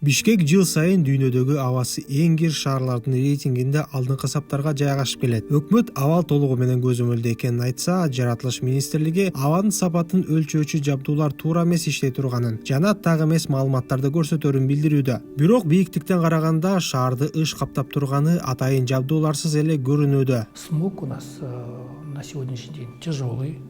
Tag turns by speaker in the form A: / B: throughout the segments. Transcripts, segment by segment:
A: Бишкек жыл сайын дүйнөдөгү абасы эң кир шаарлардын рейтингинде алдыңкы саптарга жайгашып келет. Өкмөт абал толугу менен көзөмөлдө экенин айтса, жаратылыш министрлиги абанын сапатын өлчөөчү жабдуулар туура эмес иштей турганын жана так эмес маалыматтарды көрсөтөрүн билдирүүдө. Бирок бийиктиктен караганда шаарды ыш каптап турганы атайын жабдууларсыз эле көрүнүүдө.
B: Смог у нас на сегодняшний день тяжелый,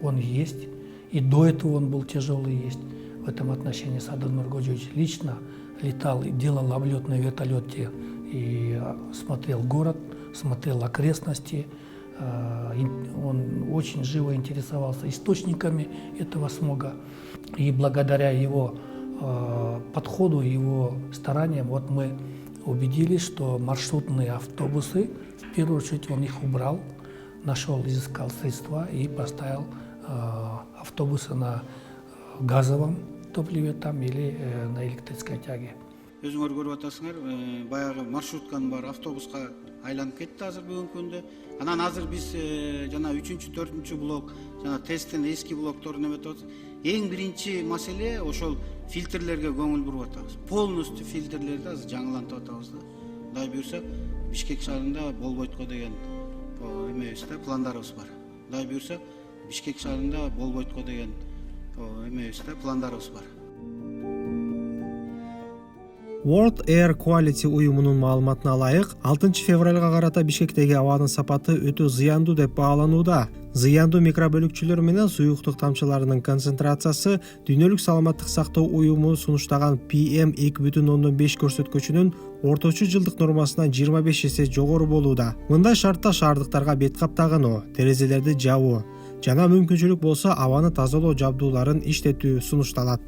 B: он есть, и до этого он был тяжелый есть. В этом отношении Садыр Нургожевич лично летал и делал облет на вертолете и смотрел город, смотрел окрестности. Он очень живо интересовался источниками этого смога. И благодаря его подходу, его стараниям, вот мы убедились, что маршрутные автобусы, в первую очередь он их убрал, нашел, изыскал средства и поставил автобусы на газовом топливе там или на электрической тяге.
C: Өзүңөр көрүп атасыңар, баягы маршрутканын баары автобуска айланып кетти азыр бүгүнкү күндө. Анан азыр биз жана 3-4 блок, жана тесттин эски блокторун эметип атабыз. Эң биринчи маселе ошол фильтрлерге көңүл буруп атабыз. Полностью фильтрлерди азыр жаңылантып атабыз да. Кудай буйрса, Бишкек шаарында болбойт го деген эмебиз да, пландарыбыз бар. Кудай буйрса, Бишкек шаарында болбойт го деген эмебиз да, пландарыбыз бар.
A: World Air Quality уюмунун маалыматына ылайык, 6 февралга карата Бишкектеги абанын сапаты өтө зыяндуу деп бааланууда. Зыяндуу микробөлүкчүлөр менен суюктук тамчыларынын концентрациясы дүйнөлүк саламаттык сактоо уюму сунуштаган PM2,5 көрсөткүчүнүн орточу жылдык нормасынан 25 эсе жогору болууда. Мындай шартта шаардыктарга бет каптагынуу, терезелерди жабуу жана мүмкүнчүлүк болсо абаны тазалоо жабдууларын иштетүү сунушталат.